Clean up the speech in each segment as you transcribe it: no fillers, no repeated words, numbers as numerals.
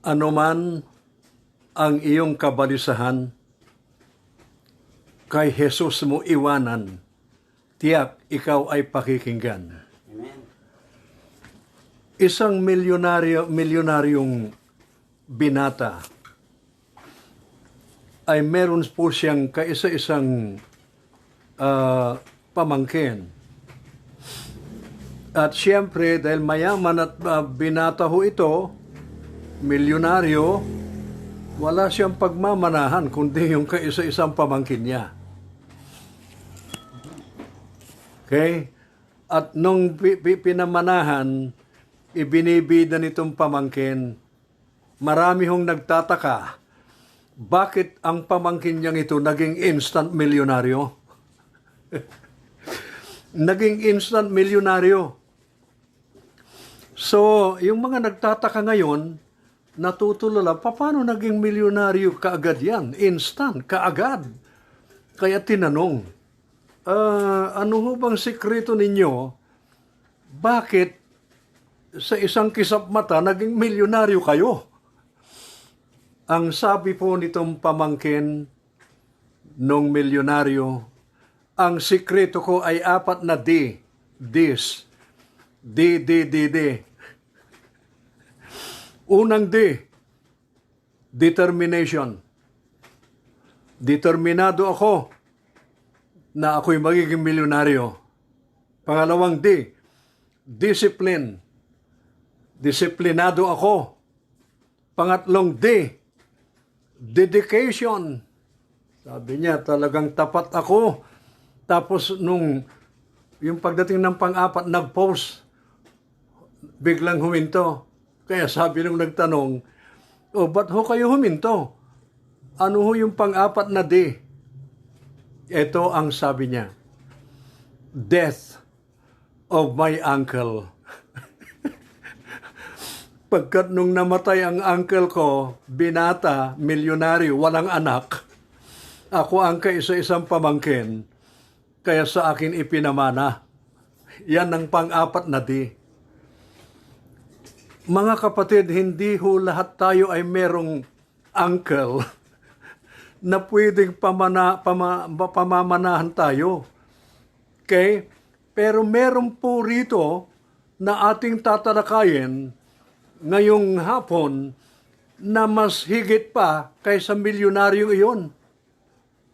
Anuman ang iyong kabalisahan, kay Jesus mo iwanan, tiyak ikaw ay pakikinggan. Amen. Isang milyonaryong binata ay meron po siyang kaisa-isang pamangkin. At siyempre, dahil mayaman at binata ho ito, milyonaryo, wala siyang pagmamanahan kundi yung kaisa-isang pamangkin niya. Okay? At nung pinamanahan, ibinibida nitong pamangkin, marami hong nagtataka, bakit ang pamangkin niyang ito naging instant milyonaryo? Naging instant milyonaryo. So, yung mga nagtataka ngayon, natutulala, paano naging milyonaryo kaagad yan? Instant, kaagad. Kaya tinanong, ano ho bang sikreto ninyo? Bakit sa isang kisap mata naging milyonaryo kayo? Ang sabi po nitong pamangkin nung milyonaryo, ang sikreto ko ay 4 na D. Dis. D. Unang D, determination. Determinado ako na ako'y magiging milyonaryo. Pangalawang D, discipline. Disiplinado ako. Pangatlong D, dedication. Sabi niya, talagang tapat ako. Tapos nung yung pagdating ng pang-4, nag-post, biglang huminto. Kaya sabi nung nagtanong, ba't ho kayo huminto? Ano ho yung pang-4 na D? Ito ang sabi niya, death of my uncle. Pagkat nung namatay ang uncle ko, binata, milyonaryo, walang anak, ako ang kaisa-isang pamangkin, kaya sa akin ipinamana. Yan ang pang-4 na D. Mga kapatid, hindi ho lahat tayo ay merong uncle na pwedeng pamamanahan tayo. Okay? Pero meron po rito na ating tatalakayin ngayong hapon na mas higit pa kaysa milyonaryong iyon.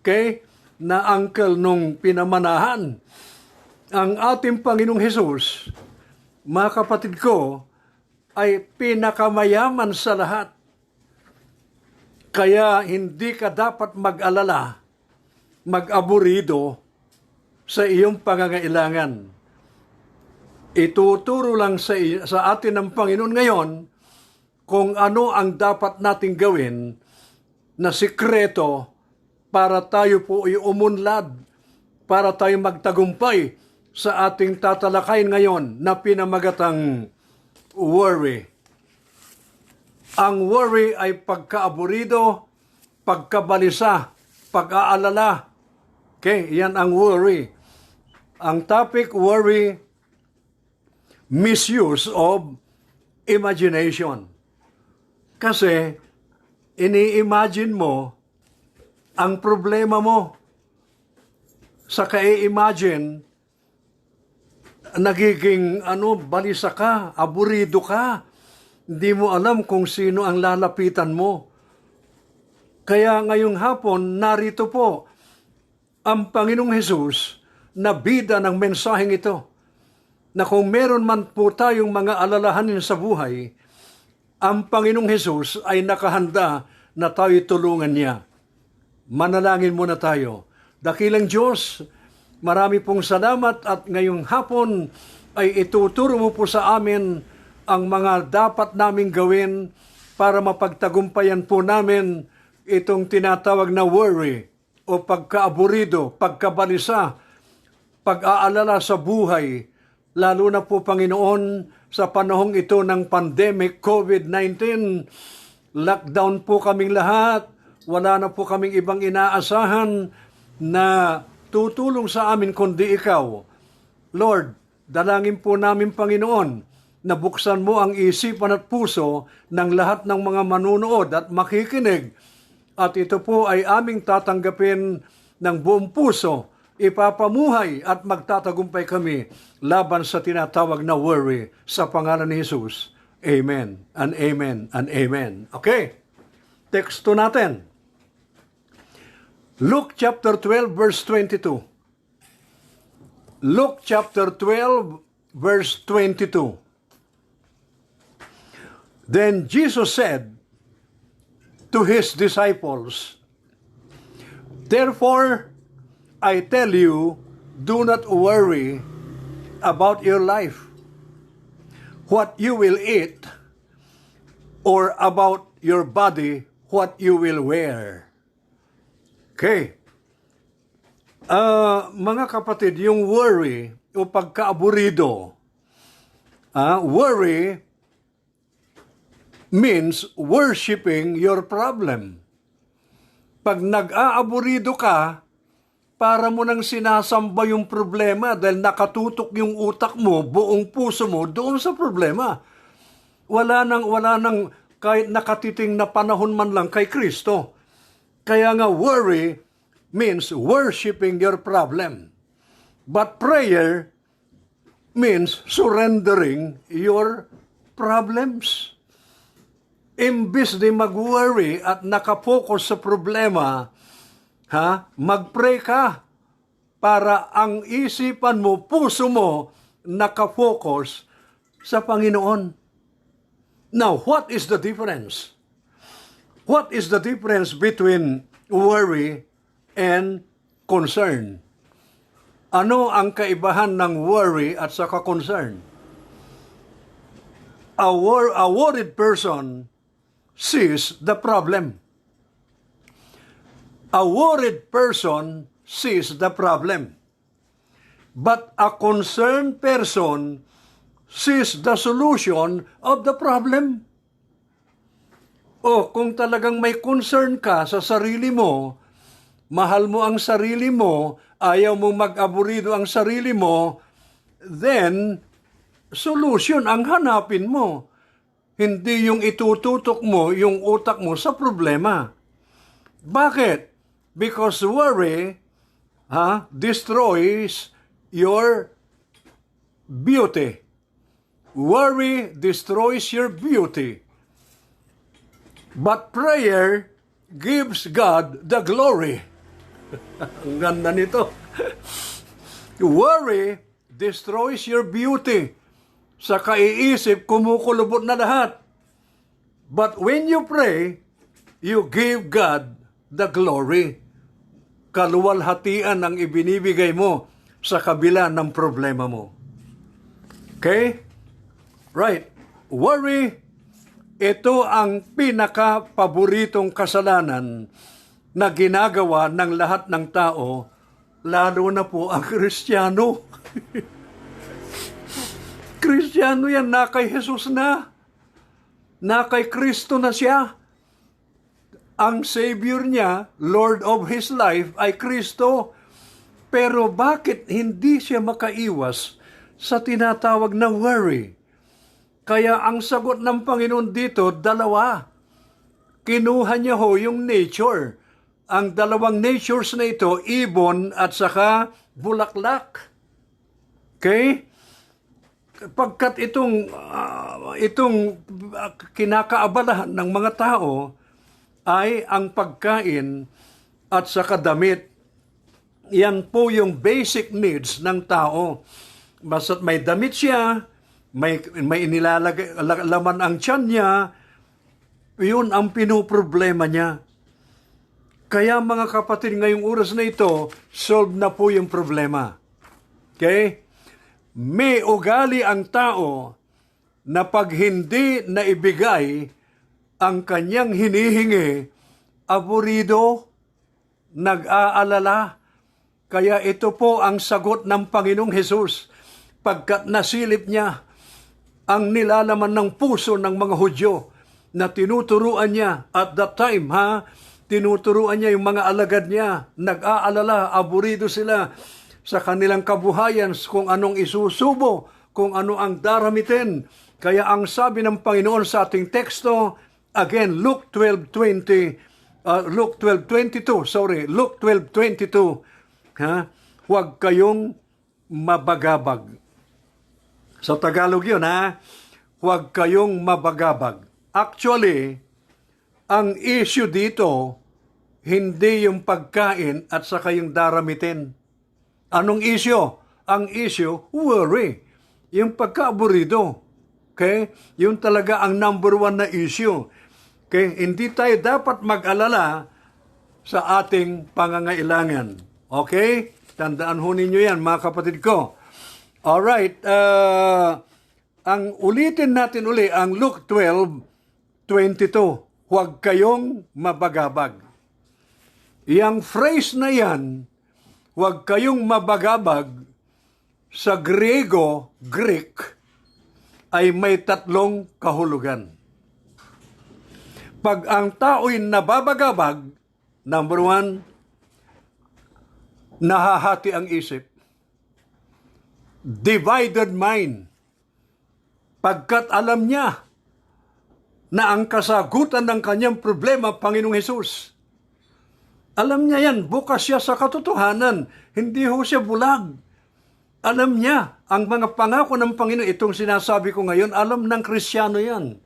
Okay? Na uncle nung pinamanahan. Ang ating Panginoong Hesus, mga kapatid ko, ay pinakamayaman sa lahat. Kaya hindi ka dapat mag-alala, mag-aburido sa iyong pangangailangan. Ituturo lang sa atin ng Panginoon ngayon kung ano ang dapat nating gawin na sikreto para tayo po ay umunlad, para tayo magtagumpay sa ating tatalakayin ngayon na pinamagatang worry. Ang worry ay pagkaaburido, pagkabalisa, pag-aalala. Okay, yan ang worry. Ang topic, worry, misuse of imagination. Kasi, ini-imagine mo ang problema mo. Sa ka-imagine, nagiging balisa ka, aburido ka. Hindi mo alam kung sino ang lalapitan mo. Kaya ngayong hapon, narito po ang Panginoong Hesus na bida ng mensaheng ito. Na kung meron man po tayong mga alalahanin sa buhay, ang Panginoong Hesus ay nakahanda na tayo tulungan niya. Manalangin muna tayo. Dakilang Diyos, marami pong salamat at ngayong hapon ay ituturo mo po sa amin ang mga dapat naming gawin para mapagtagumpayan po namin itong tinatawag na worry o pagkaaburido, pagkabalisa, pag-aalala sa buhay, lalo na po Panginoon sa panahong ito ng pandemic COVID-19. Lockdown po kaming lahat, wala na po kaming ibang inaasahan na tutulong sa amin kundi Ikaw. Lord, dalangin po namin Panginoon Nabuksan mo ang isipan at puso ng lahat ng mga manunood at makikinig. At ito po ay aming tatanggapin ng buong puso, ipapamuhay at magtatagumpay kami laban sa tinatawag na worry sa pangalan ni Jesus. Amen and amen and amen. Okay, teksto natin. Luke chapter 12 verse 22. Luke chapter 12 verse 22. Then Jesus said to his disciples, "Therefore, I tell you, do not worry about your life, what you will eat, or about your body, what you will wear." Okay. Mga kapatid, yung worry o pagkaaburido, worry means worshiping your problem. Pag nag-aaburido ka, para mo nang sinasamba yung problema dahil nakatutok yung utak mo, buong puso mo doon sa problema. Wala nang kahit nakatiting na panahon man lang kay Kristo. Kaya nga worry means worshiping your problem. But prayer means surrendering your problems. Imbis di mag-worry at nakapokus sa problema, mag-pray ka para ang isipan mo, puso mo, nakapokus sa Panginoon. Now, what is the difference? What is the difference between worry and concern? Ano ang kaibahan ng worry at saka concern? A worried person sees the problem. A worried person sees the problem. But a concerned person sees the solution of the problem. O kung talagang may concern ka sa sarili mo, mahal mo ang sarili mo, ayaw mong mag-aburido ang sarili mo, then solution ang hanapin mo. Hindi yung itututok mo yung utak mo sa problema. Bakit? Because worry destroys your beauty. Worry destroys your beauty. But prayer gives God the glory. Ang ganda nito. Worry destroys your beauty. Sa kaiisip, kumukulubot na lahat. But when you pray, you give God the glory. Kaluwalhatian ang ibinibigay mo sa kabila ng problema mo. Okay? Right. Worry, ito ang pinaka-paboritong kasalanan na ginagawa ng lahat ng tao, lalo na po ang Kristiyano. Kristiyano yan, na kay Jesus na kay Kristo na siya. Ang Savior niya, Lord of His life, ay Kristo. Pero bakit hindi siya makaiwas sa tinatawag na worry? Kaya ang sagot ng Panginoon dito, dalawa. Kinuha niya ho yung nature. Ang dalawang natures na ito, ibon at saka bulaklak. Okay? Pagkat itong kinakaabalahan ng mga tao ay ang pagkain at saka damit. Yan po yung basic needs ng tao. Basta't may damit siya, may inilalagay laman ang tiyan niya, yun ang pinoproblema niya. Kaya mga kapatid, ngayong oras na ito, solve na po yung problema. Okay? May ugali ang tao na pag hindi naibigay ang kanyang hinihingi, aburido, nag-aalala. Kaya ito po ang sagot ng Panginoong Hesus. Pagkat nasilip niya ang nilalaman ng puso ng mga Hudyo na tinuturuan niya at that time, tinuturuan niya yung mga alagad niya, nag-aalala, aburido sila sa kanilang kabuhayan, kung anong isusubo, kung ano ang daramitin, Kaya ang sabi ng Panginoon sa ating teksto, again, Luke 12:22, huwag kayong mabagabag. Sa Tagalog yun, huwag kayong mabagabag. Actually, ang issue dito, hindi yung pagkain at saka yung daramitin. Anong issue? Ang issue, worry. Yung pagka-aburido. Okay? Yun talaga ang number one na issue. Okay? Hindi tayo dapat mag-alala sa ating pangangailangan. Okay? Tandaan ho ninyo yan, mga kapatid ko. Alright. Ang ulitin natin uli, ang Luke 12:22. Huwag kayong mabagabag. Yang phrase na yan, huwag kayong mabagabag, sa Greek, ay may tatlong kahulugan. Pag ang tao'y nababagabag, number one, nahahati ang isip. Divided mind. Pagkat alam niya na ang kasagutan ng kanyang problema, Panginoong Hesus. Alam niya yan, bukas siya sa katotohanan. Hindi ho siya bulag. Alam niya, ang mga pangako ng Panginoon, itong sinasabi ko ngayon, alam ng Kristiyano yan.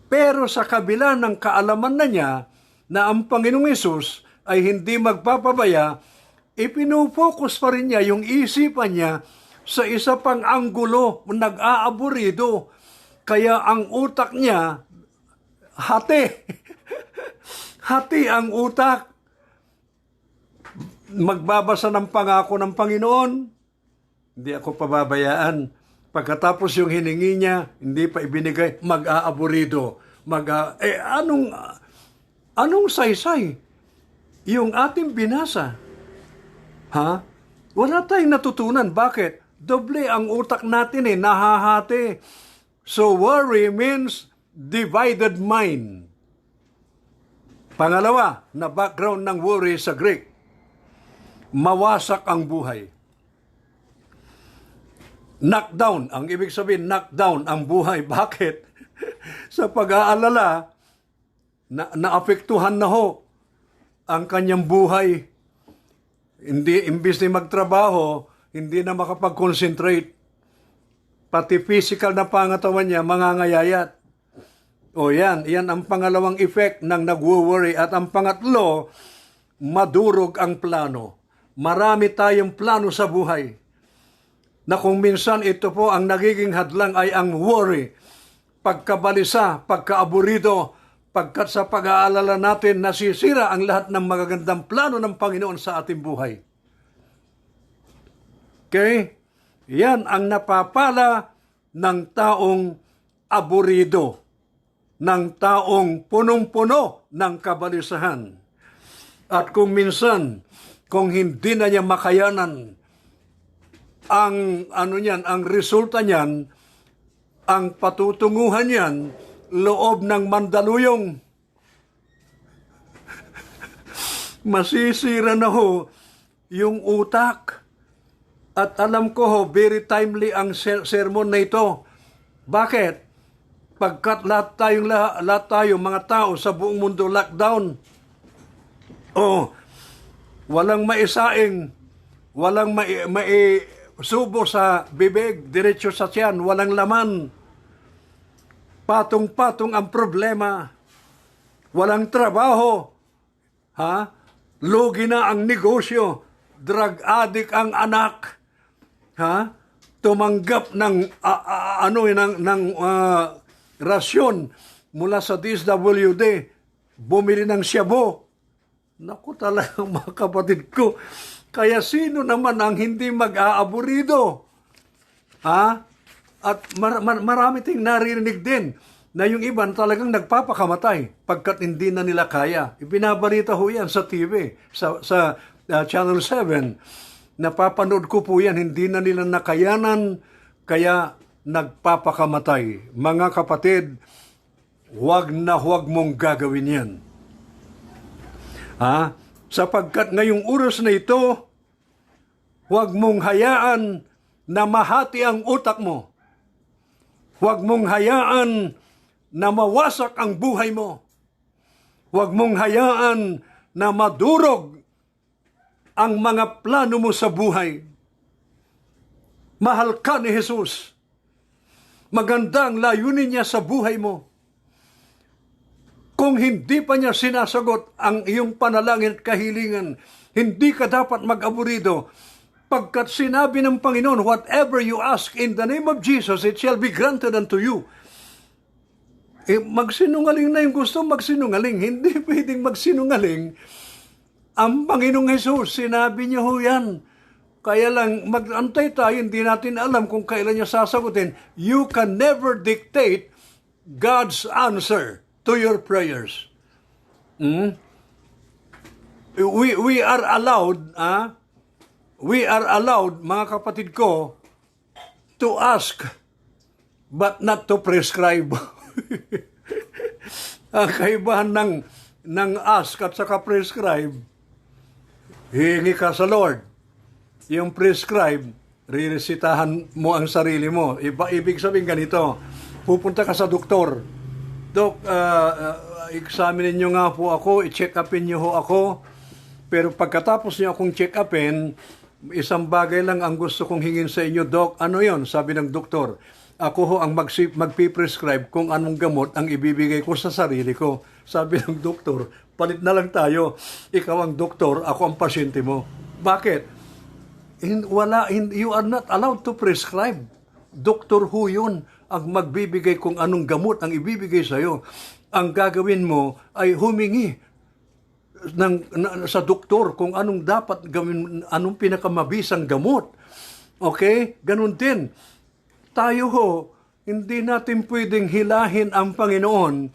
Pero sa kabila ng kaalaman na niya, na ang Panginoong Hesus ay hindi magpapabaya, ipinufocus pa rin niya yung isipan niya sa isa pang anggulo, nag-aaburido. Kaya ang utak niya, hati. Hati ang utak. Magbabasa ng pangako ng Panginoon, hindi ako pababayaan. Pagkatapos yung hiningi niya, hindi pa ibinigay, mag-aaburido. Anong saysay? Yung ating binasa. Wala tayong natutunan. Bakit? Doble ang utak natin nahahati. So worry means divided mind. Pangalawa, na background ng worry sa Greek, mawasak ang buhay. Knockdown, ang ibig sabihin, knockdown ang buhay. Bakit? Sa pag-aalala, naapektuhan na ho ang kanyang buhay. Imbis na magtrabaho, hindi na makapag-concentrate. Pati physical na pangatawan niya, mangangayayat. O yan ang pangalawang effect ng nag-worry. At ang pangatlo, madurog ang plano. Marami tayong plano sa buhay. Na kung minsan ito po ang nagiging hadlang ay ang worry. Pagkabalisa, pagkaaburido, pagkat sa pag-aalala natin nasisira ang lahat ng magagandang plano ng Panginoon sa ating buhay. Okay? Yan ang napapala ng taong aburido, ng taong punong-puno ng kabalisahan. At kung minsan, kung hindi na niya makayanan, ang resulta niyan, ang patutunguhan niyan, loob ng Mandaluyong. Masisira na ho yung utak. At alam ko ho, very timely ang sermon na ito. Bakit? Pagkat lahat tayo mga tao sa buong mundo lockdown. Walang maisaing, walang subo sa bibig, diretso sa tiyan, walang laman. Patong-patong ang problema. Walang trabaho. Lugi na ang negosyo. Drug addict ang anak. Tumanggap ng rasyon mula sa DSWD. Bumili ng shabu. Naku talagang mga kapatid ko. Kaya sino naman ang hindi mag-aaburido? At marami ting narinig din na yung iban talagang nagpapakamatay pagkat hindi na nila kaya. Ibinabalita ho yan sa TV, sa Channel 7. Napapanood ko po yan, hindi na nila nakayanan, kaya nagpapakamatay. Mga kapatid, huwag mong gagawin yan. Sapagkat ngayong oras na ito, huwag mong hayaan na mahati ang utak mo. Huwag mong hayaan na mawasak ang buhay mo. Huwag mong hayaan na madurog ang mga plano mo sa buhay. Mahal ka ni Jesus. Maganda ang layunin niya sa buhay mo. Kung hindi pa niya sinasagot ang iyong panalangin at kahilingan, hindi ka dapat mag-aburido. Pagkat sinabi ng Panginoon, whatever you ask in the name of Jesus, it shall be granted unto you. Magsinungaling na yung gusto magsinungaling. Hindi pwedeng magsinungaling. Ang Panginoong Jesus, sinabi niya ho yan. Kaya lang, mag-antay tayo, hindi natin alam kung kailan niya sasagutin. You can never dictate God's answer to your prayers. We are allowed, mga kapatid ko, to ask, but not to prescribe. Ang kaibahan ng ask at saka prescribe, hihingi ka sa Lord. Yung prescribe, riresitahan mo ang sarili mo. Ibig sabihin ganito, pupunta ka sa doktor. Dok, examinin nyo nga po ako, i-check upin nyo ho ako. Pero pagkatapos nyo akong check upin, isang bagay lang ang gusto kong hingin sa inyo, Dok. Ano yon? Sabi ng doktor. Ako ho ang magpiprescribe kung anong gamot ang ibibigay ko sa sarili ko. Sabi ng doktor, palit na lang tayo. Ikaw ang doktor, ako ang pasyente mo. Bakit? You are not allowed to prescribe. Doktor ho yun ang magbibigay kung anong gamot ang ibibigay sa'yo. Ang gagawin mo ay humingi sa doktor kung anong dapat gawin, anong pinakamabisang gamot. Okay? Ganun din. Tayo ho, hindi natin pwedeng hilahin ang Panginoon,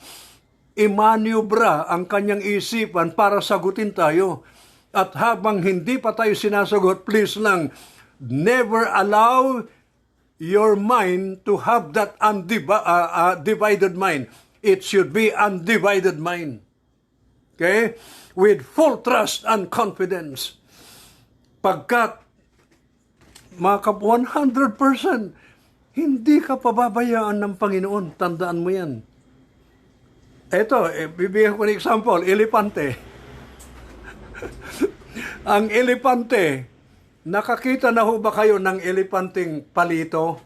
imaniobra ang kanyang isipan para sagutin tayo. At habang hindi pa tayo sinasagot, please lang, never allow your mind to have that divided mind. It should be undivided mind. Okay? With full trust and confidence. Pagkat, 100%, hindi ka pababayaan ng Panginoon. Tandaan mo yan. Ito, bibigyan ko ng example, elepante. Ang elepante, nakakita na ho ba kayo ng elepanteng palito?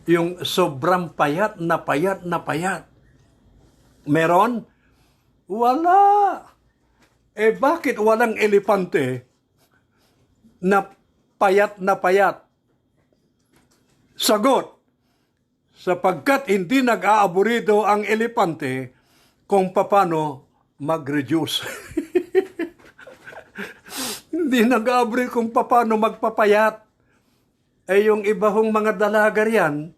Yung sobrang payat na payat na payat. Meron? Wala. Bakit walang elepante na payat na payat? Sagot, sapagkat hindi nag-aaburido ang elepante kung paano mag-reduce. Hindi nag-aaburido kung paano magpapayat. Yung iba hong mga dalaga riyan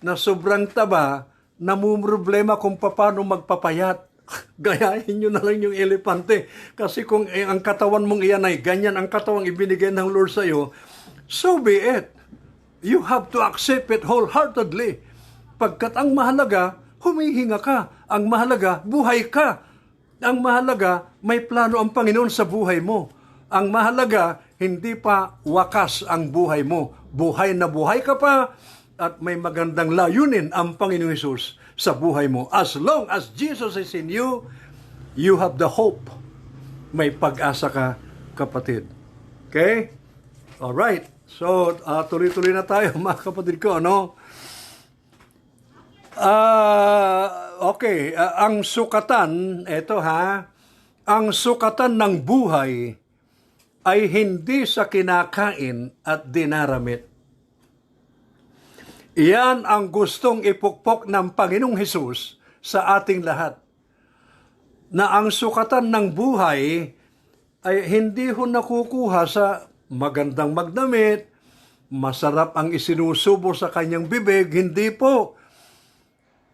na sobrang taba, namumroblema kung paano magpapayat. Gayahin nyo na lang yung elepante. Kasi kung ang katawan mong iyan ay ganyan ang katawang ibinigay ng Lord sa'yo, so be it. You have to accept it wholeheartedly. Pagkat ang mahalaga, humihinga ka. Ang mahalaga, buhay ka. Ang mahalaga, may plano ang Panginoon sa buhay mo. Ang mahalaga, hindi pa wakas ang buhay mo. Buhay na buhay ka pa at may magandang layunin ang Panginoon Hesus sa buhay mo. As long as Jesus is in you, you have the hope. May pag-asa ka, kapatid. Okay? Alright. So, tuloy-tuloy na tayo, mga kapatid ko, no? Okay. Ang sukatan, eto ha, ang sukatan ng buhay ay hindi sa kinakain at dinaramit. Iyan ang gustong ipukpok ng Panginoong Hesus sa ating lahat. Na ang sukatan ng buhay ay hindi ho nakukuha sa magandang magdamit, masarap ang isinusubo sa kanyang bibig, hindi po.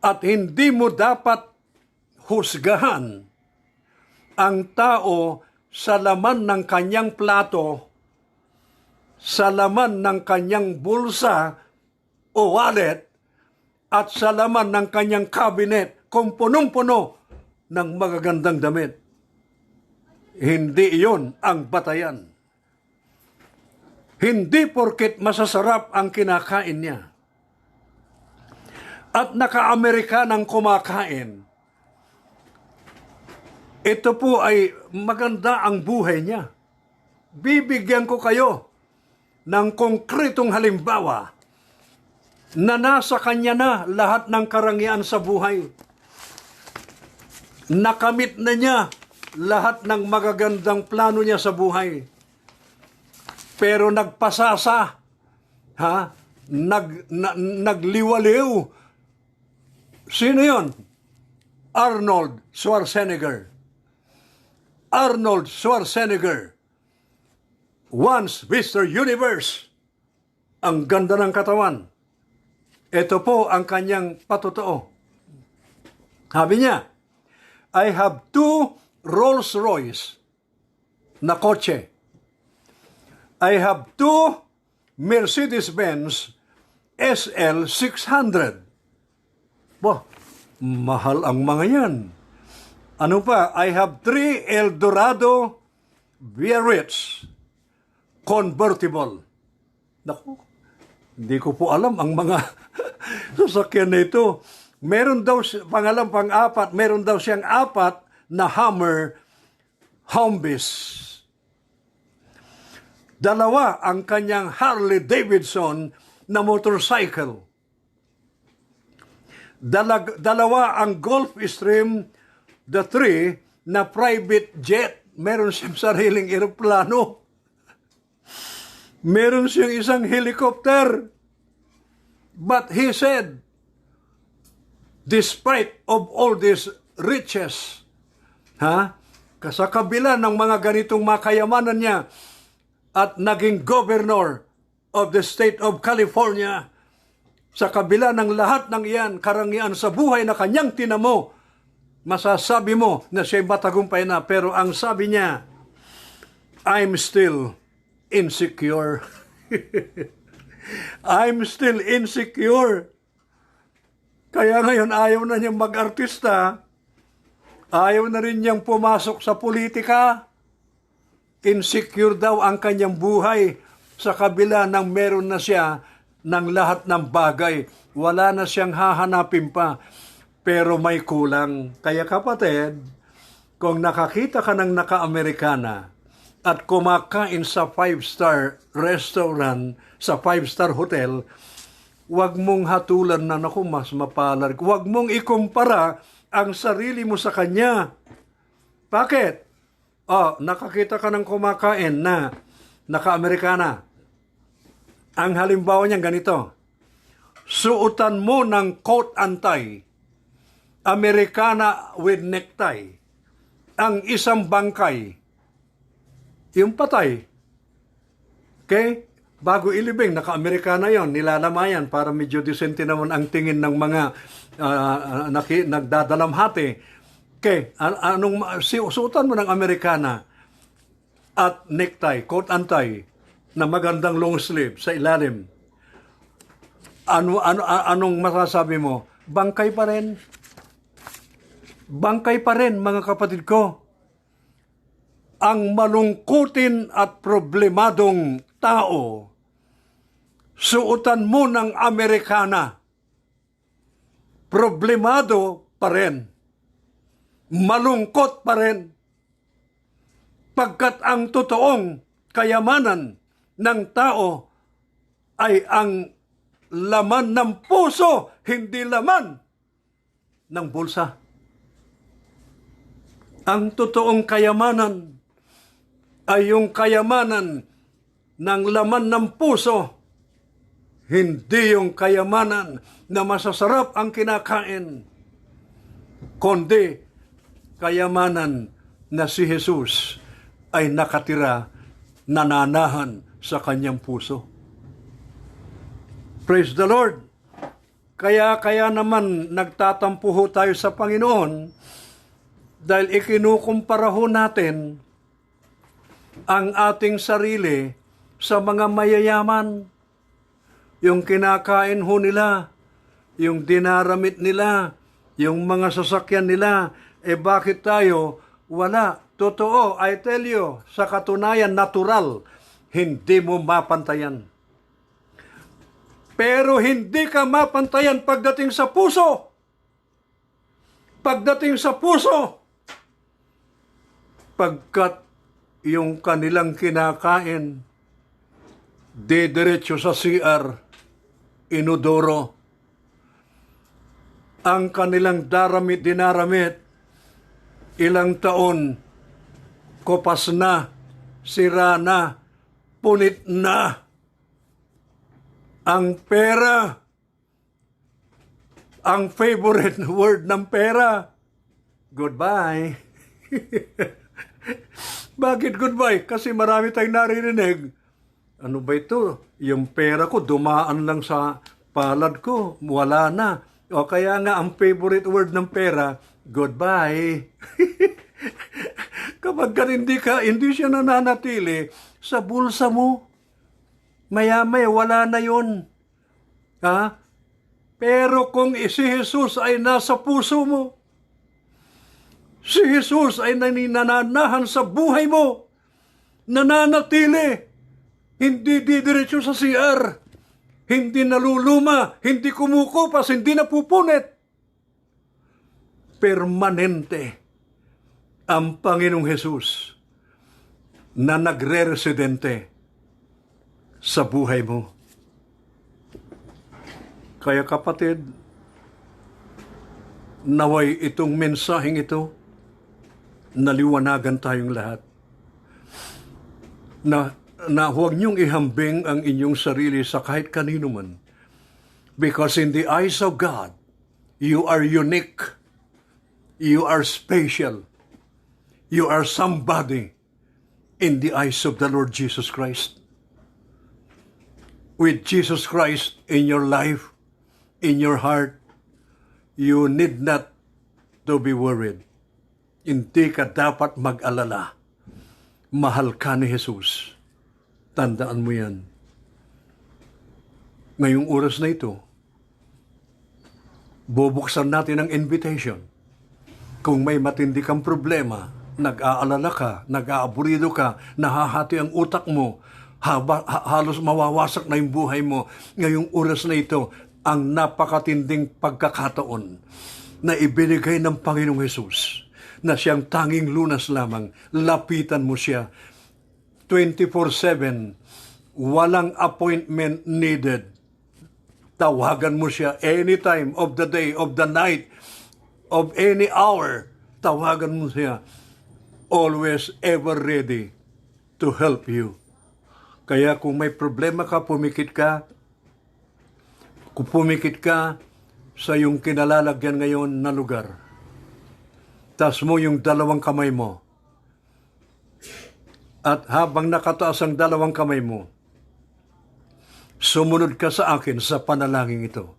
At hindi mo dapat husgahan ang tao sa laman ng kanyang plato, sa laman ng kanyang bulsa o wallet, at sa laman ng kanyang cabinet kung punong-puno ng magagandang damit. Hindi iyon ang batayan. Hindi porket masasarap ang kinakain niya. at naka-Amerikanang kumakain, ito po ay maganda ang buhay niya. Bibigyan ko kayo ng konkretong halimbawa na nasa kanya na lahat ng karangyaan sa buhay. Nakamit na niya lahat ng magagandang plano niya sa buhay. Pero nagpasasa, nagliwaliw. Sino yon? Arnold Schwarzenegger. Arnold Schwarzenegger. Once Mr. Universe. Ang ganda ng katawan. Ito po ang kanyang patotoo. Sabi niya, I have 2 Rolls Royce na kotse. I have 2 Mercedes-Benz SL 600. Bah, mahal ang mga yan. Ano pa? I have 3 Eldorado Biarritz convertible. Naku, hindi ko po alam ang mga sasakyan na ito. Meron daw, pang-apat, meron daw siyang 4 na Hummer Humvees. 2 ang kanyang Harley Davidson na motorcycle. 2 ang Gulfstream, the 3 na private jet. Meron siyang sariling eroplano. Meron siyang isang helicopter. But he said, despite of all these riches, sa kabila ng mga ganitong makayamanan niya at naging governor of the state of California, sa kabila ng lahat ng iyan, karangyaan sa buhay na kanyang tinamo, masasabi mo na siya'y matagumpay na. Pero ang sabi niya, I'm still insecure. I'm still insecure. Kaya ngayon ayaw na niyang mag-artista, ayaw na rin niyang pumasok sa politika. Insecure daw ang kanyang buhay sa kabila ng meron na siya ng lahat ng bagay. Wala na siyang hahanapin pa. Pero may kulang. Kaya kapatid, kung nakakita ka ng naka-Amerikana at kumakain sa 5-star restaurant, sa 5-star hotel, huwag mong hatulan na, naku, mas mapalad. Huwag mong ikumpara ang sarili mo sa kanya. Bakit? Nakakita ka ng kumakain na naka-Amerikana. Ang halimbawa niya ganito, suotan mo ng coat and tie, Amerikana with necktie, ang isang bangkay, yung patay. Okay? Bago ilibing, naka-Amerikana yon, nilalamayan para medyo disente naman ang tingin ng mga nagdadalamhati. Okay, suotan mo ng Amerikana at necktie, coat and tie, na magandang long sleeve sa ilalim. Anong masasabi mo? Bangkay pa rin. Bangkay pa rin, mga kapatid ko. Ang malungkutin at problemadong tao, suotan mo ng Amerikana, problemado pa rin. Malungkot pa rin. Pagkat ang totoong kayamanan ng tao ay ang laman ng puso, hindi laman ng bulsa. Ang totoong kayamanan ay yung kayamanan ng laman ng puso, hindi yung kayamanan na masasarap ang kinakain, kundi kayamanan na si Jesus ay nakatira, nananahan sa kanyang puso. Praise the Lord! Kaya naman nagtatampo ho tayo sa Panginoon dahil ikinukumpara ho natin ang ating sarili sa mga mayayaman. Yung kinakain ho nila, yung dinaramit nila, yung mga sasakyan nila, bakit tayo wala? Totoo, I tell you, sa katunayan natural, hindi mo mapantayan. Pero hindi ka mapantayan pagdating sa puso. Pagdating sa puso. Pagkat yung kanilang kinakain, didiretso sa CR, inodoro. Ang kanilang dinaramit, ilang taon, kopas na, sira na, punit na. Ang pera, ang favorite word ng pera, goodbye. Bakit goodbye? Kasi marami tayong naririnig. Ano ba ito? Yung pera ko, dumaan lang sa palad ko, wala na. O kaya nga, ang favorite word ng pera, goodbye. Kapag hindi siya nananatili sa bulsa mo, maya-maya wala na yun. Ha? Pero kung si Jesus ay nasa puso mo, si Jesus ay nananahan sa buhay mo, nananatili, hindi didiretso sa CR, hindi naluluma, hindi kumukupas, hindi napupunit. Permanente ang Panginoong Jesus na nagre-residente sa buhay mo. Kaya kapatid, naway itong mensaheng ito, naliwanagan tayong lahat. Na huwag niyong ihambing ang inyong sarili sa kahit kanino man. Because in the eyes of God, you are unique. You are special. You are somebody in the eyes of the Lord Jesus Christ. With Jesus Christ in your life, in your heart, you need not to be worried. Hindi ka dapat mag-alala. Mahal ka ni Jesus. Tandaan mo yan. Ngayong oras na ito, bubuksan natin ang invitation. Kung may matindi kang problema, nag-aalala ka, nag-aaburido ka, nahahati ang utak mo, halos mawawasak na yung buhay mo. Ngayong oras na ito, ang napakatinding pagkakataon na ibinigay ng Panginoong Hesus na siyang tanging lunas lamang. Lapitan mo siya 24/7, walang appointment needed. Tawagan mo siya anytime of the day, of the night, of any hour. Tawagan mo siya. Always, ever ready to help you. Kaya kung may problema ka, pumikit ka. Kung pumikit ka sa iyong kinalalagyan ngayon na lugar, taas mo yung dalawang kamay mo. At habang nakataas ang dalawang kamay mo, sumunod ka sa akin sa panalangin ito.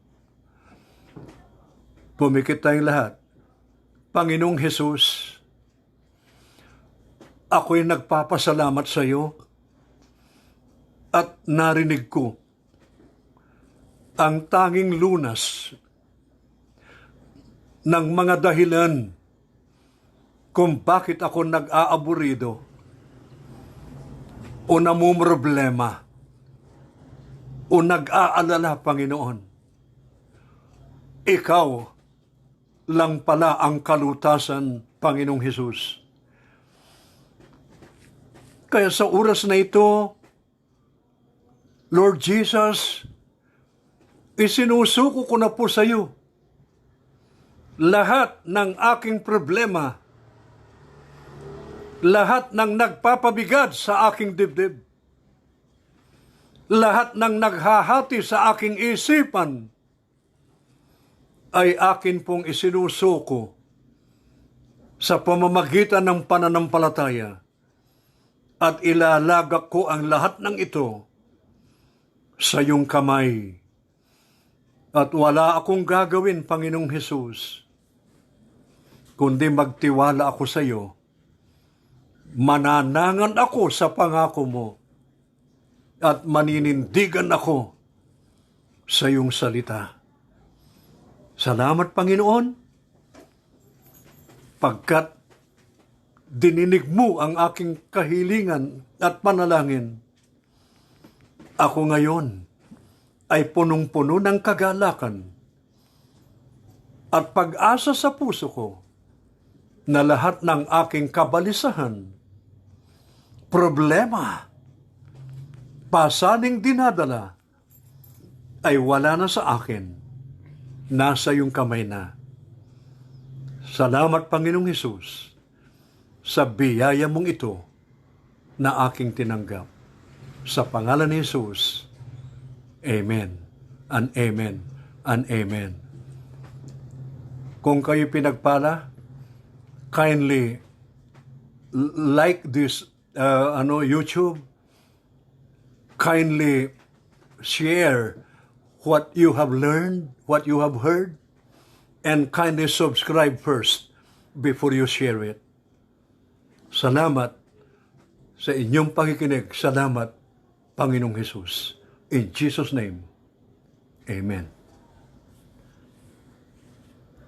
Pumikit tayong lahat. Panginoong Hesus, ako'y nagpapasalamat sa iyo at narinig ko ang tanging lunas ng mga dahilan kung bakit ako nag-aaburido o namumroblema o nag-aalala, Panginoon. Ikaw lang pala ang kalutasan, Panginoong Hesus. Kaya sa oras na ito, Lord Jesus, isinusuko ko na po sa iyo lahat ng aking problema, lahat ng nagpapabigat sa aking dibdib, lahat ng naghahati sa aking isipan, ay akin pong isinusuko sa pamamagitan ng pananampalataya at ilalagak ko ang lahat ng ito sa iyong kamay. At wala akong gagawin, Panginoong Hesus, kundi magtiwala ako sa iyo. Mananangan ako sa pangako mo at maninindigan ako sa iyong salita. Salamat, Panginoon, pagkat dininig mo ang aking kahilingan at panalangin. Ako ngayon ay punong-puno ng kagalakan at pag-asa sa puso ko na lahat ng aking kabalisahan, problema, pasaning dinadala, ay wala na sa akin. Nasa iyong kamay na. Salamat, Panginoong Hesus, sa biyaya mong ito na aking tinanggap. Sa pangalan ni Hesus, Amen and Amen and Amen. Kung kayo pinagpala, kindly like this YouTube, kindly share what you have learned, what you have heard, and kindly subscribe first before you share it. Salamat sa inyong pakikinig. Salamat, Panginoong Hesus. In Jesus' name, Amen.